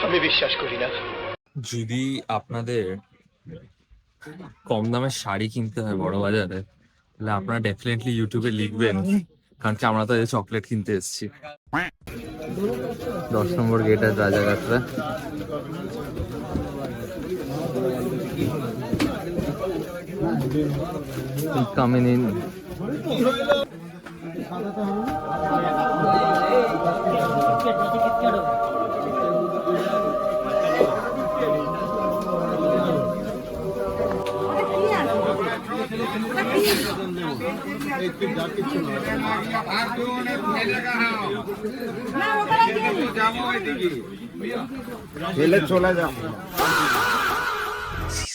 আমি বিশ্বাস করি না। যদি আপনাদের কম দামের শাড়ি কিনতে হয় বড় বাজারে, তাহলে আপনারা ডেফিনেটলি ইউটিউবে লিখবেন, কারণ কি আমরা তো এই চকলেট কিনতে এসেছি। 10 নম্বর গেটের রাজাঘাটরা। Coming in.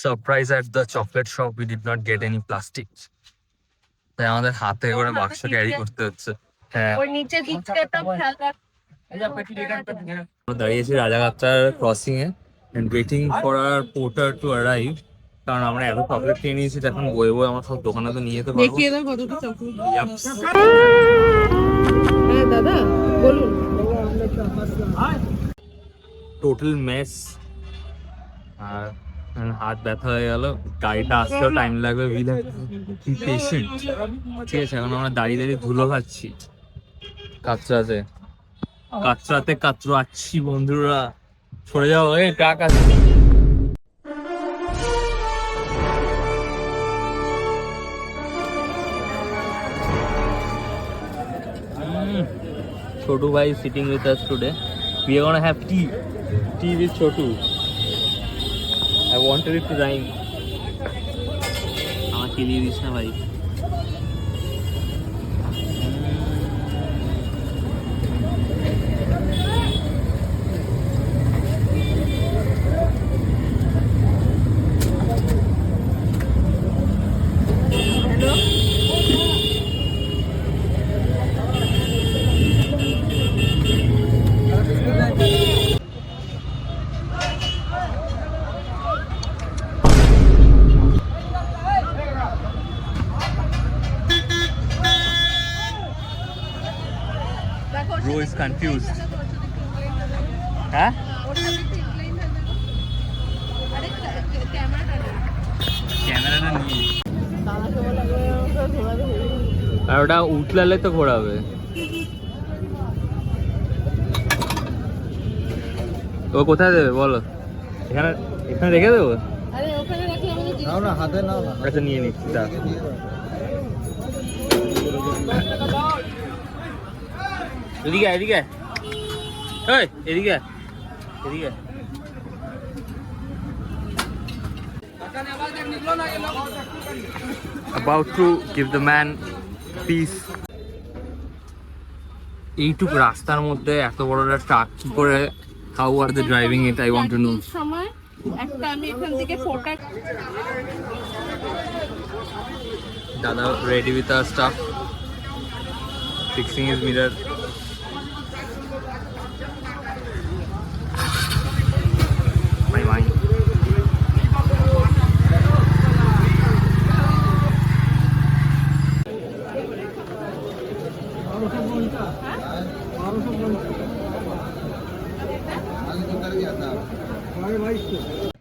Surprise at the chocolate shop, we did not get any plastic. তাই আমাদের হাতে করে বাক্স ক্যারি করতে হচ্ছে। হ্যাঁ, ওর নিচে দিকটা খেয়াল রাখ। আমরা দাঁড়িয়েছি রাজাঘাটটার ক্রসিং এ and waiting for our porter to arrive, কারণ আমরা এত চকলেট কিনে নিয়েছি, এখন বয়ে বয়ে আমার সব দোকানে তো নিয়ে যেতে পারবো। দেখিয়ে দাও কতটা চকলেট। Yups. হ্যাঁ দাদা বলুন। টোটাল মেস, আর হাত ব্যথা হয়ে গেল, গাড়িটা আসতেও টাইম লাগবে, কি পেশেন্ট। ঠিক আছে, এখন আমরা দাঁড়িয়ে দাঁড়িয়ে ধুলো খাচ্ছি কাঁচরাতে, কাঁচরাতে কাঁচরো আচ্ছি বন্ধুরা। সরে যাও, ট্রাক আছে। Chotu bhai is sitting with us today. We are gonna have tea with Chotu. I wanted it to rhyme. আমাকে দিয়ে দিস না ভাই। Bro is confused. হ্যাঁ, ক্যামেরাটা নিয়ে আর ওটা উঠলালে তো ঘোরাবে। ও কোথায় দেবে বলো? এখানে এখানে রেখে দেবো? আরে ওখানে রাখলে আমাদের নাও না, হাতে নাও না। আচ্ছা নিয়ে নিচ্ছি। এদিকে এদিকে এদিকে এদিকে। About to give the man peace. এইটুক রাস্তার মধ্যে এত বড় একটা ট্রাক কি করে, how are they driving it? I want to know. সময় একটা আমি এখান থেকে photo Dada ready with our stuff, fixing his mirror. My mind.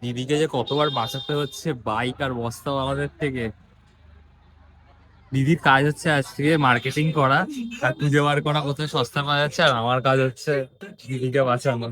দিদিকে যে কতবার বাঁচাতে হচ্ছে বাইক আর বস্তা আমাদের থেকে। দিদির কাজ হচ্ছে আজ থেকে মার্কেটিং করা আর খুঁজে বার করা কোথায় সস্তা পাওয়া যাচ্ছে, আর আমার কাজ হচ্ছে দিদিকে বাঁচানো।